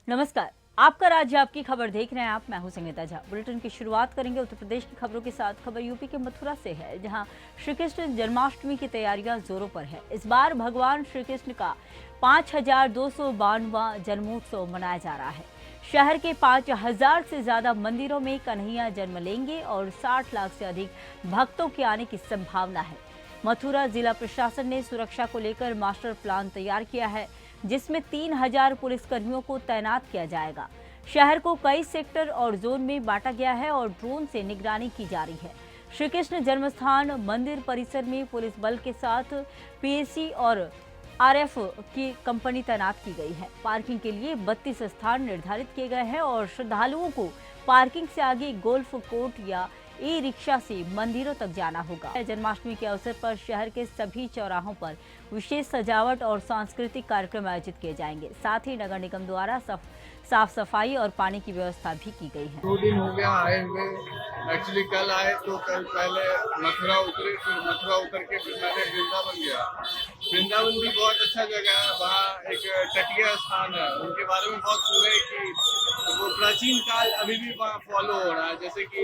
नमस्कार, आपका राज्य आपकी खबर देख रहे हैं आप। मैं हूं संगीता झा। बुलेटिन की शुरुआत करेंगे उत्तर प्रदेश की खबरों के साथ। खबर यूपी के मथुरा से है, जहां श्री कृष्ण जन्माष्टमी की तैयारियां जोरों पर है। इस बार भगवान श्री कृष्ण का 5292वां जन्मोत्सव मनाया जा रहा है। शहर के 5000 से ज्यादा मंदिरों में कन्हैया जन्म लेंगे और 60 लाख से अधिक भक्तों के आने की संभावना है। मथुरा जिला प्रशासन ने सुरक्षा को लेकर मास्टर प्लान तैयार किया है, जिसमें 3000 पुलिसकर्मियों को तैनात किया जाएगा। शहर को कई सेक्टर और जोन में बांटा गया है और ड्रोन से निगरानी की जा रही है। श्री कृष्ण जन्मस्थान मंदिर परिसर में पुलिस बल के साथ पीएसी और आरएफ की कंपनी तैनात की गई है। पार्किंग के लिए 32 स्थान निर्धारित किए गए हैं और श्रद्धालुओं को पार्किंग से आगे गोल्फ कोर्ट या ई रिक्शा से मंदिरों तक जाना होगा। जन्माष्टमी के अवसर पर शहर के सभी चौराहों पर विशेष सजावट और सांस्कृतिक कार्यक्रम आयोजित किए जाएंगे। साथ ही नगर निगम द्वारा साफ सफाई और पानी की व्यवस्था भी की गई है। 2 दिन हो गया आए हुए। एक्चुअली कल आए तो कल पहले मथुरा उतरे, फिर मथुरा उतर के फिर मैंने वृंदावन गया। वृंदावन भी बहुत अच्छा जगह है। वहाँ एक तटीय स्थान है, उनके बारे में बहुत सुना है कि वो प्राचीन काल अभी भी वहाँ फॉलो हो रहा है। जैसे कि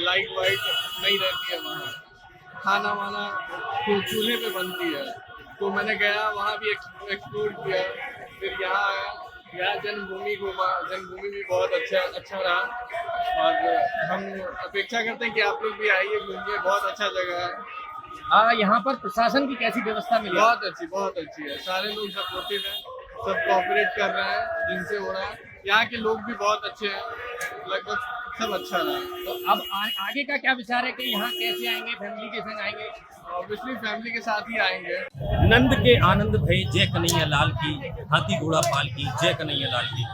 लाइट वाइट नहीं रहती है वहाँ, खाना वाना चूल्हे पे बनती है। तो मैंने गया, वहाँ भी एक्सप्लोर किया। फिर यहाँ आया, यहाँ जन्मभूमि घूमा। जन्मभूमि भी बहुत अच्छा रहा और हम अपेक्षा करते हैं कि आप लोग भी आइए, घूमिए। बहुत अच्छा जगह है। यहाँ पर प्रशासन की कैसी व्यवस्था मिली? बहुत अच्छी है। सारे लोग सपोर्टिव हैं, सब कोऑपरेट कर रहे हैं जिनसे हो रहा है। यहाँ के लोग भी बहुत अच्छे हैं, लगभग सब अच्छा रहा है। तो अब आगे का क्या विचार है कि यहाँ कैसे आएंगे? फैमिली के संग आएंगे? ऑब्वियसली फैमिली के साथ ही आएंगे। नंद के आनंद भई जय कन्हैया लाल की, हाथी घोड़ा पाल की जय कन्हैया लाल की।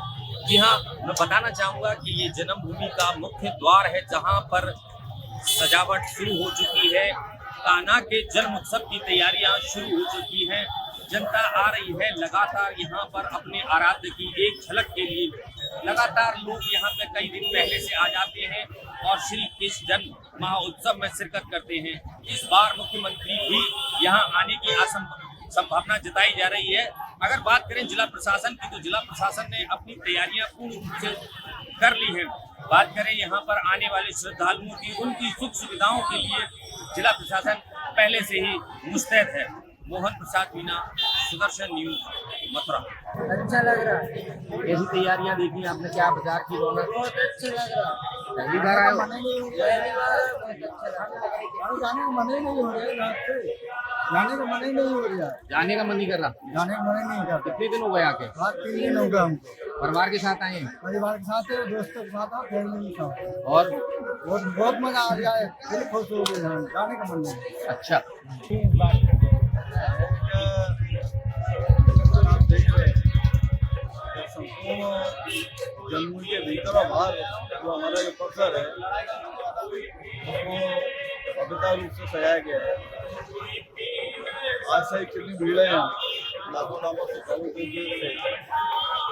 जी हाँ, मैं बताना चाहूँगा कि ये जन्मभूमि का मुख्य द्वार है, जहाँ पर सजावट शुरू हो चुकी है। कान्हा के जन्म उत्सव की तैयारियां शुरू हो चुकी हैं। जनता आ रही है लगातार यहाँ पर अपने आराध्य की एक झलक के लिए। लगातार लोग यहाँ पे कई दिन पहले से आ जाते हैं और श्री कृष्ण जन्म महोत्सव में शिरकत करते हैं। इस बार मुख्यमंत्री भी यहाँ आने की संभावना जताई जा रही है। अगर बात करें जिला प्रशासन की, तो जिला प्रशासन ने अपनी तैयारियां पूर्ण रूप से कर ली है। बात करें यहाँ पर आने वाले श्रद्धालुओं की, उनकी सुख सुविधाओं के लिए जिला प्रशासन पहले से ही मुस्तैद है। मोहन प्रसाद मीना, सुदर्शन न्यूज, मथुरा। अच्छा लग रहा है। कैसी तैयारियां देखी आपने? क्या बाजार की रौनक? बहुत अच्छा लग रहा है। पहली बार आए हो? पहली बार है, बहुत अच्छा लग रहा है। जाने का मन ही नहीं हो रहा है रात से। जाने का मन ही नहीं हो रहा है। जाने का मन नहीं कर रहा? जाने का मन ही नहीं करता। कितने दिन हो गए आके? रात 3 दिन हो गए हमको। परिवार के साथ आए हैं? परिवार के साथ है, दोस्तों के साथ है, फैमिली के साथ। और बहुत मजा आ रहा है। दिल खुश हो गया है। जाने का मन नहीं। अच्छा, आप देख रहे हैं संपूर्ण जन्मभूमि के भीतर और बाहर जो हमारा जो परिसर है, उसको भव्यता रूप से सजाया गया है। आज से कितनी भीड़ है यहाँ, लाखों श्रद्धालु से।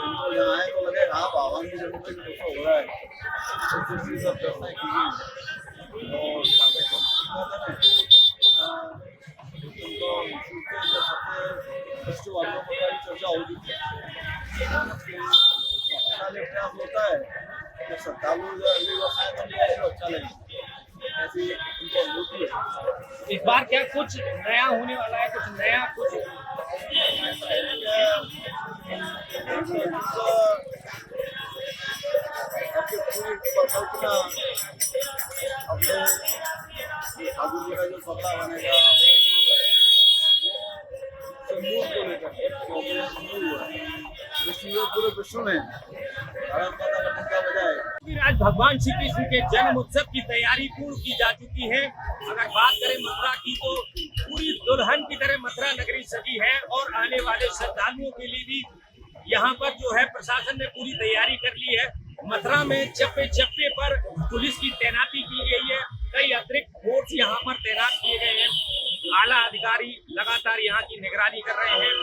इनको यहाँ आए तो लगे हाँ भगवान की जन्मभूमि में कुछ हो रहा है। तो कुछ सब चर्चाएं की गई और सबसे वालों को चर्चा होगी। प्रयास होता है कि श्रद्धालु अगले वर्ष आए तो उनको अच्छा लगे, ऐसी उनको अनुभूति है। इस बार क्या कुछ नया होने वाला है? कुछ नया कुछ आपकी पूरी परिकल्पना अपने ठाकुर जी का जो सपना बनेगा संयोग को लेकर पूरे विश्व में भारत माता का टीका बजाए। आज भगवान श्री कृष्ण के जन्म उत्सव की तैयारी पूर्ण की जा चुकी है। अगर बात करें मथुरा की, तो पूरी दुल्हन की तरह मथुरा नगरी सजी है और आने वाले श्रद्धालुओं के लिए भी यहाँ पर जो है प्रशासन ने पूरी तैयारी कर ली है। मथुरा में चप्पे चप्पे पर पुलिस की तैनाती की गई है। कई अतिरिक्त फोर्स यहाँ पर तैनात किए गए हैं। आला अधिकारी लगातार यहाँ की निगरानी कर रहे हैं।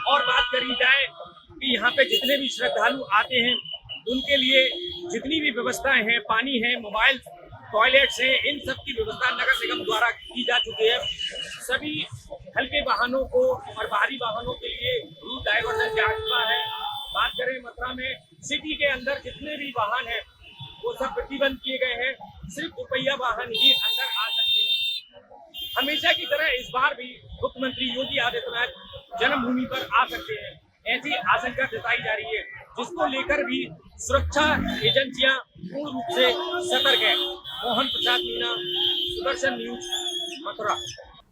और बात करी जाए कि यहाँ पे जितने भी श्रद्धालु आते हैं, उनके लिए जितनी भी व्यवस्थाएं हैं, पानी है, मोबाइल, टॉयलेट्स हैं, इन सब की व्यवस्था नगर निगम द्वारा की जा चुकी है। सभी हल्के वाहनों को और भारी वाहनों के लिए रूट डाइवर्जन की व्यवस्था है। बात करें मथुरा में सिटी के अंदर जितने भी वाहन हैं वो सब प्रतिबंध किए गए हैं, सिर्फ दुपहिया वाहन ही अंदर आ सकते हैं। हमेशा की तरह इस बार भी मुख्यमंत्री योगी आदित्यनाथ जन्मभूमि पर आ सकते हैं, ऐसी आशंका जताई जा रही है, जिसको लेकर भी सुरक्षा एजेंसियां पूर्ण रूप से सतर्क है। मोहन प्रसाद मीना, सुदर्शन न्यूज, मथुरा।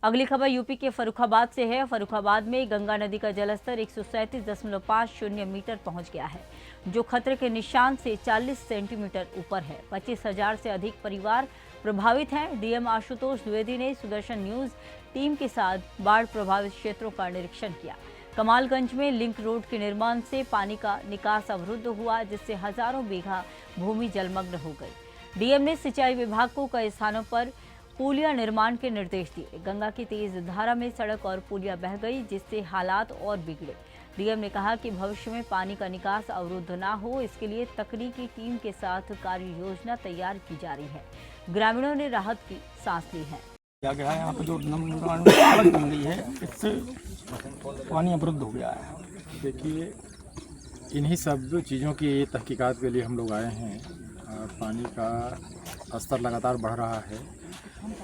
अगली खबर यूपी के फर्रुखाबाद से है। फर्रुखाबाद में गंगा नदी का जलस्तर 137.50 मीटर पहुंच गया है, जो खतरे के निशान से 40 सेंटीमीटर ऊपर है। 25,000 से अधिक परिवार प्रभावित हैं। डीएम आशुतोष द्विवेदी ने सुदर्शन न्यूज टीम के साथ बाढ़ प्रभावित क्षेत्रों का निरीक्षण किया। कमालगंज में लिंक रोड के निर्माण से पानी का निकास अवरुद्ध हुआ, जिससे हजारों बीघा भूमि जलमग्न हो गई। डीएम ने सिंचाई विभाग को कई स्थानों पर पुलिया निर्माण के निर्देश दिए। गंगा की तेज धारा में सड़क और पुलिया बह गई, जिससे हालात और बिगड़े। डीएम ने कहा कि भविष्य में पानी का निकास अवरुद्ध न हो, इसके लिए तकनीकी टीम के साथ कार्य योजना तैयार की जा रही है। ग्रामीणों ने राहत की सांस ली है। क्या गया है यहाँ पे जो सड़क बन रही है, इससे पानी अवरुद्ध हो गया है। देखिए, इन्हीं सब चीज़ों की तहकीकात के लिए हम लोग आए हैं। पानी का स्तर लगातार बढ़ रहा है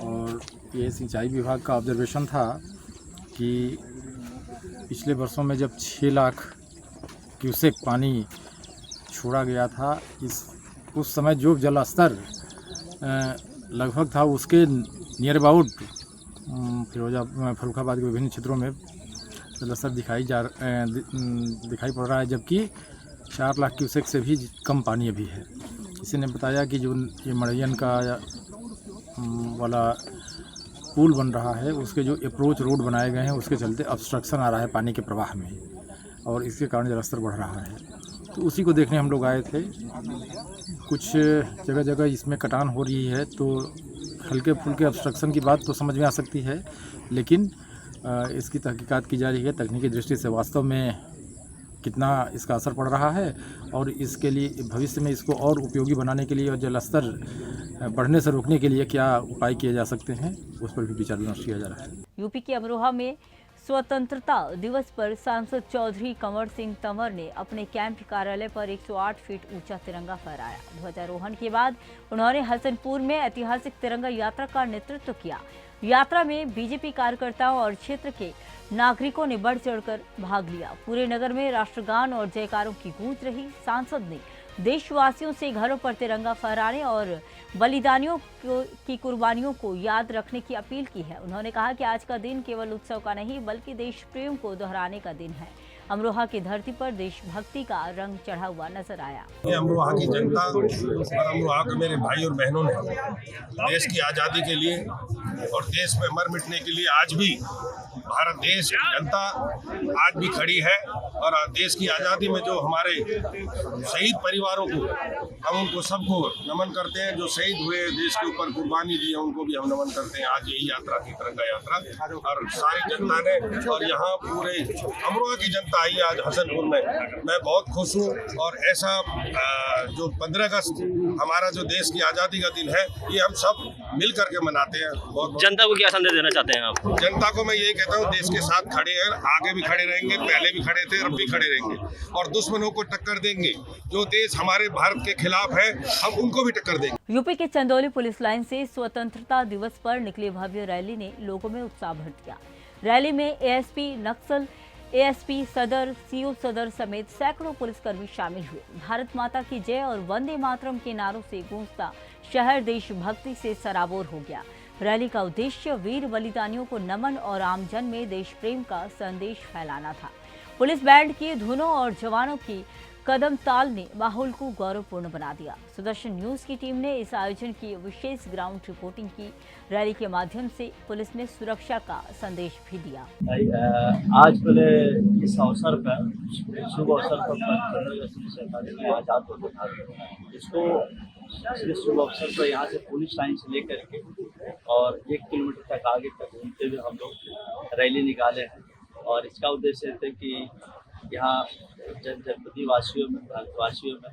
और ये सिंचाई विभाग का ऑब्जर्वेशन था कि पिछले वर्षों में जब 6 लाख क्यूसेक पानी छोड़ा गया था, उस समय जो जल स्तर लगभग था उसके नियर अबाउट फर्रुखाबाद के विभिन्न क्षेत्रों में जल स्तर दिखाई पड़ रहा है, जबकि 4 लाख क्यूसेक से भी कम पानी अभी है। किसी ने बताया कि जो ये मड़ैयन का वाला पुल बन रहा है, उसके जो अप्रोच रोड बनाए गए हैं, उसके चलते ऑब्स्ट्रक्शन आ रहा है पानी के प्रवाह में और इसके कारण जलस्तर बढ़ रहा है। तो उसी को देखने हम लोग आए थे। कुछ जगह जगह इसमें कटान हो रही है, तो हल्के फुल्के ऑब्स्ट्रक्शन की बात तो समझ में आ सकती है, लेकिन इसकी तहकीकात की जा रही है तकनीकी दृष्टि से वास्तव में कितना इसका असर पड़ रहा है और इसके लिए भविष्य में इसको और उपयोगी बनाने के लिए और जलस्तर बढ़ने से रोकने के लिए क्या उपाय किए जा सकते हैं, उस पर भी विचार विमर्श किया जा रहा है। यूपी के अमरोहा में स्वतंत्रता दिवस पर सांसद चौधरी कंवर सिंह तंवर ने अपने कैंप कार्यालय पर 108 फीट ऊंचा तिरंगा फहराया। ध्वजारोहण के बाद उन्होंने हसनपुर में ऐतिहासिक तिरंगा यात्रा का नेतृत्व किया। यात्रा में बीजेपी कार्यकर्ताओं और क्षेत्र के नागरिकों ने बढ़ चढ़कर भाग लिया। पूरे नगर में राष्ट्रगान और जयकारों की गूंज रही। सांसद ने देशवासियों से घरों पर तिरंगा फहराने और बलिदानियों की कुर्बानियों को याद रखने की अपील की है। उन्होंने कहा कि आज का दिन केवल उत्सव का नहीं बल्कि देश प्रेम को दोहराने का दिन है। अमरोहा की धरती पर देशभक्ति का रंग चढ़ा हुआ नजर आया। अमरोहा की जनता और अमरोहा के मेरे भाई और बहनों ने देश की आज़ादी के लिए और देश में मर मिटने के लिए आज भी भारत देश की जनता आज भी खड़ी है और देश की आज़ादी में जो हमारे शहीद परिवारों को हम उनको सबको नमन करते हैं। जो शहीद हुए देश के ऊपर कुर्बानी दी है उनको भी हम नमन करते हैं। आज यही यात्रा थी तिरंगा यात्रा और सारी जनता ने और यहाँ पूरे अमरोहा की जनता आई आज हसनपुर में। मैं बहुत खुश हूँ और ऐसा जो 15 अगस्त हमारा जो देश की आज़ादी का दिन है ये हम सब मिल करके मनाते हैं। बहुत जनता को क्या संदेश देना चाहते हैं आप? जनता को मैं यही कहता हूँ देश के साथ खड़े हैं, आगे भी खड़े रहेंगे, पहले भी खड़े थे, अब भी खड़े रहेंगे और दुश्मनों को टक्कर देंगे। जो देश हमारे भारत के खिलाफ है हम उनको भी टक्कर देंगे। यूपी के चंदौली पुलिस लाइन से स्वतंत्रता दिवस पर निकली भव्य रैली ने लोगों में उत्साह भर दिया। रैली में एएसपी नक्सल, एएसपी सदर, सीओ सदर समेत सैकड़ों पुलिसकर्मी शामिल हुए। भारत माता की जय और वंदे मातरम के नारों से गूंजता शहर देशभक्ति से सराबोर हो गया। रैली का उद्देश्य वीर बलिदानियों को नमन और आमजन में देश प्रेम का संदेश फैलाना था। पुलिस बैंड की धुनों और जवानों की कदम ताल ने माहौल को गौरवपूर्ण बना दिया। सुदर्शन न्यूज की टीम ने इस आयोजन की विशेष ग्राउंड रिपोर्टिंग की। रैली के माध्यम से पुलिस ने सुरक्षा का संदेश भी दिया। आज पहले इस अवसर पर शुभ अवसर पर आजाद हो इसको शुभ अवसर पर यहाँ से पुलिस लाइन से लेकर के और 1 किलोमीटर तक आगे तक घूमते हुए हम लोग रैली निकाले हैं और इसका उद्देश्य है कि यहाँ जनजाति वासियों में, भारतवासियों में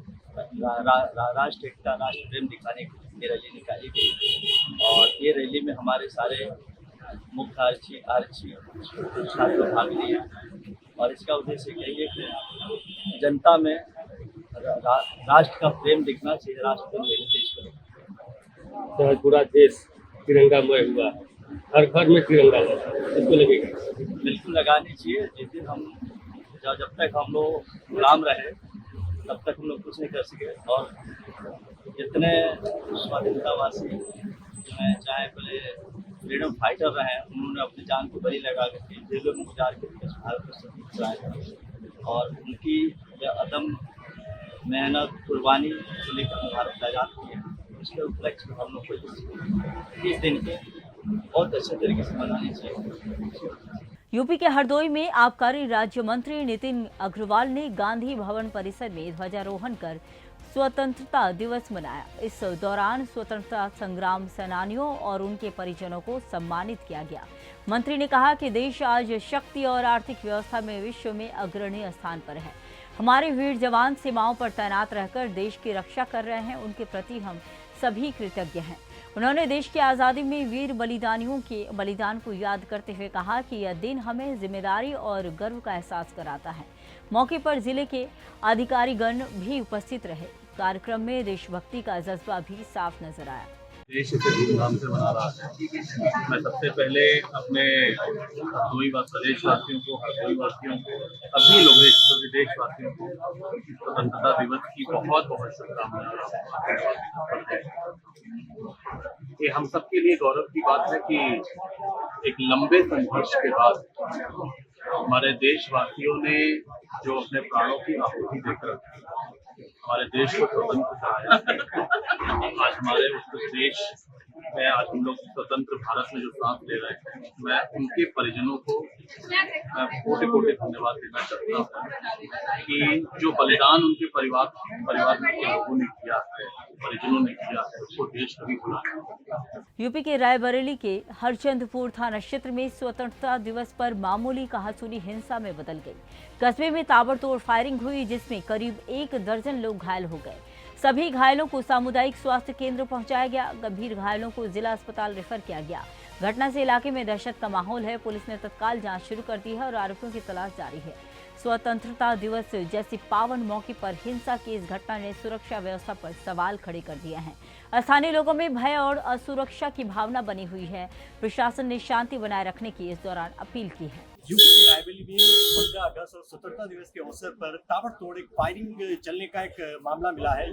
राष्ट्र एकता, राष्ट्र प्रेम दिखाने के लिए रैली निकाली गई और ये रैली में हमारे सारे मुख्य आरक्षी छात्र भाग लिए और इसका उद्देश्य यही है कि जनता में राष्ट्र का प्रेम दिखना चाहिए, राष्ट्र प्रेम मेरे देश का। तो पूरा देश तिरंगामय हुआ, हर घर में तिरंगा लगा, इसको लगेगा बिल्कुल लगानी चाहिए। जिस दिन हम जब तक हम लोग गुलाम रहे तब तक हम लोग कुछ नहीं कर सके। और जितने स्वाधीनतावासी चाहे भले फ्रीडम फाइटर रहे, उन्होंने अपनी जान को बलि लगा करके जेलों में गुजार के भारत को चलाया और उनकी अदम मेहनत कुर्बानी को लेकर भारत का आज़ाद किया। उसके उपलक्ष्य में हम लोग को इस दिन के बहुत अच्छे तरीके से मनानी चाहिए। यूपी के हरदोई में आबकारी राज्य मंत्री नितिन अग्रवाल ने गांधी भवन परिसर में ध्वजारोहण कर स्वतंत्रता दिवस मनाया। इस दौरान स्वतंत्रता संग्राम सेनानियों और उनके परिजनों को सम्मानित किया गया। मंत्री ने कहा कि देश आज शक्ति और आर्थिक व्यवस्था में विश्व में अग्रणी स्थान पर है। हमारे वीर जवान सीमाओं पर तैनात रहकर देश की रक्षा कर रहे हैं, उनके प्रति हम सभी कृतज्ञ हैं। उन्होंने देश की आज़ादी में वीर बलिदानियों के बलिदान को याद करते हुए कहा कि यह दिन हमें जिम्मेदारी और गर्व का एहसास कराता है। मौके पर जिले के अधिकारीगण भी उपस्थित रहे। कार्यक्रम में देशभक्ति का जज्बा भी साफ नजर आया। देश इसे धूमधाम से मना रहा है। मैं सबसे पहले अपने हरदोई व प्रदेशवासियों को, हरदोई वासियों को, सभी लोग देशवासियों को स्वतंत्रता दिवस की बहुत बहुत शुभकामनाएं। ये हम सबके लिए गौरव की बात है कि एक लंबे संघर्ष के बाद हमारे देशवासियों ने जो अपने प्राणों की आहुति देकर हमारे देश को स्वतंत्र कराया। आज हमारे उस देश में आज हम लोग स्वतंत्र भारत में जो सांस ले रहे हैं, मैं उनके परिजनों को कोटि कोटि धन्यवाद देना चाहता हूँ कि जो बलिदान उनके परिवार के लोगों ने किया है, परिजनों ने किया है, उसको देश कभी भुला नहीं। यूपी के रायबरेली के हरचंदपुर थाना क्षेत्र में स्वतंत्रता दिवस पर मामूली कहासुनी हिंसा में बदल गई। कस्बे में ताबड़तोड़ फायरिंग हुई जिसमें करीब 1 दर्जन लोग घायल हो गए। सभी घायलों को सामुदायिक स्वास्थ्य केंद्र पहुंचाया गया। गंभीर घायलों को जिला अस्पताल रेफर किया गया। घटना से इलाके में दहशत का माहौल है। पुलिस ने तत्काल जांच शुरू कर दी है और आरोपियों की तलाश जारी है। स्वतंत्रता दिवस जैसे पावन मौके पर हिंसा की इस घटना ने सुरक्षा व्यवस्था पर सवाल खड़े कर दिए हैं। स्थानीय लोगों में भय और असुरक्षा की भावना बनी हुई है। प्रशासन ने शांति बनाए रखने की इस दौरान अपील की है। यूपी के रायबरेली में 15 अगस्त और स्वतंत्रता दिवस के अवसर पर ताबड़तोड़ एक फायरिंग चलने का एक मामला मिला है।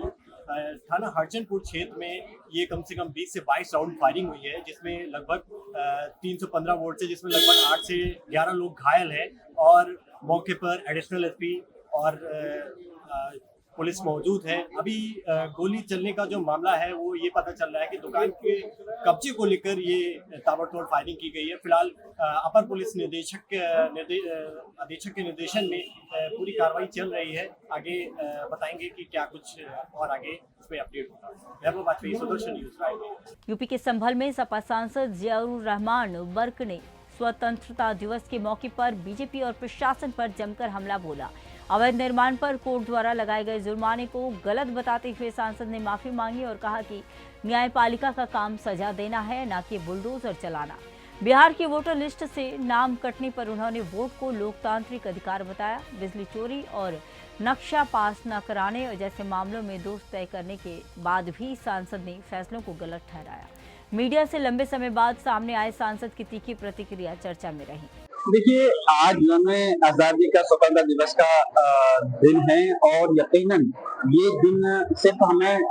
थाना हरचंदपुर क्षेत्र में ये कम से कम 20 से 22 राउंड फायरिंग हुई है, जिसमें लगभग 315 वोट से जिसमें लगभग 8 से 11 लोग घायल हैं और मौके पर एडिशनल एसपी और पुलिस मौजूद है। अभी गोली चलने का जो मामला है वो ये पता चल रहा है कि दुकान के कब्जे को लेकर ये ताबड़तोड़ फायरिंग की गई है। फिलहाल अपर पुलिस अधीक्षक के निर्देशन में पूरी कार्रवाई चल रही है। आगे बताएंगे कि क्या कुछ और आगे इसमें अपडेट होगा। यूपी के संभल में सपा सांसद जियाउर रहमान बर्क ने स्वतंत्रता दिवस के मौके पर बीजेपी और प्रशासन पर जमकर हमला बोला। अवैध निर्माण पर कोर्ट द्वारा लगाए गए जुर्माने को गलत बताते हुए सांसद ने माफी मांगी और कहा कि न्यायपालिका का काम सजा देना है, न कि बुलडोजर चलाना। बिहार की वोटर लिस्ट से नाम कटने पर उन्होंने वोट को लोकतांत्रिक अधिकार बताया। बिजली चोरी और नक्शा पास न कराने जैसे मामलों में दोष तय करने के बाद भी सांसद ने फैसलों को गलत ठहराया। मीडिया से लंबे समय बाद सामने आए सांसद की तीखी प्रतिक्रिया चर्चा में रही। देखिए, आज हमें आजादी का स्वतंत्रता दिवस का दिन है और यकीनन ये दिन सिर्फ हमें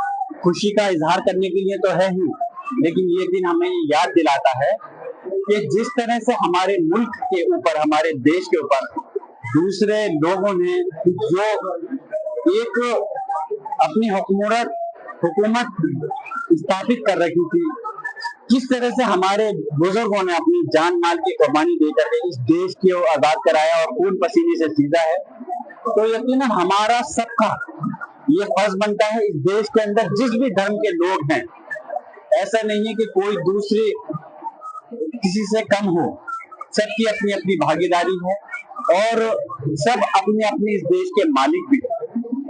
खुशी का इजहार करने के लिए तो है ही, लेकिन ये दिन हमें याद दिलाता है कि जिस तरह से हमारे मुल्क के ऊपर, हमारे देश के ऊपर दूसरे लोगों ने जो एक अपनी हुकूमत स्थापित कर रखी थी, किस तरह से हमारे बुजुर्गों ने अपनी जान माल की कुर्बानी देकर के इस देश को आजाद कराया और खून पसीने से सीधा है, तो यकीनन हमारा सबका ये फर्ज बनता है इस देश के अंदर जिस भी धर्म के लोग हैं, ऐसा नहीं है कि कोई दूसरे किसी से कम हो, सबकी अपनी अपनी भागीदारी है और सब अपने अपने इस देश के मालिक भी है।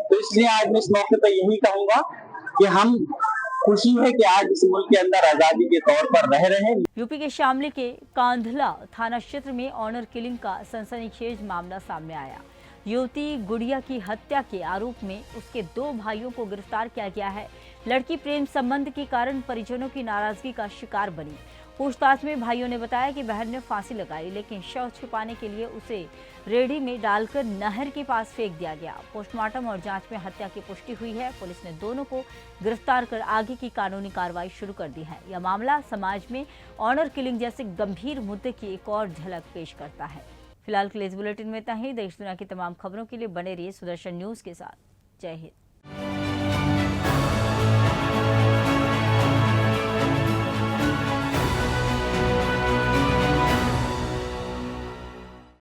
तो इसलिए आज मैं इस मौके पर यही कहूंगा कि हम खुशी है कि आज इस मुल्क के अंदर आजादी के तौर पर रह रहे हैं। यूपी के शामली के कांधला थाना क्षेत्र में ऑनर किलिंग का सनसनीखेज मामला सामने आया। युवती गुड़िया की हत्या के आरोप में उसके 2 भाइयों को गिरफ्तार किया गया है। लड़की प्रेम संबंध के कारण परिजनों की नाराजगी का शिकार बनी। पूछताछ में भाइयों ने बताया कि बहन ने फांसी लगाई, लेकिन शव छुपाने के लिए उसे रेहड़ी में डालकर नहर के पास फेंक दिया गया। पोस्टमार्टम और जांच में हत्या की पुष्टि हुई है। पुलिस ने दोनों को गिरफ्तार कर आगे की कानूनी कार्रवाई शुरू कर दी है। यह मामला समाज में ऑनर किलिंग जैसे गंभीर मुद्दे की एक और झलक पेश करता है। फिलहाल के लिए इस बुलेटिन में इतना ही। देश दुनिया की तमाम खबरों के लिए बने रहिए सुदर्शन न्यूज के साथ। जय हिंद।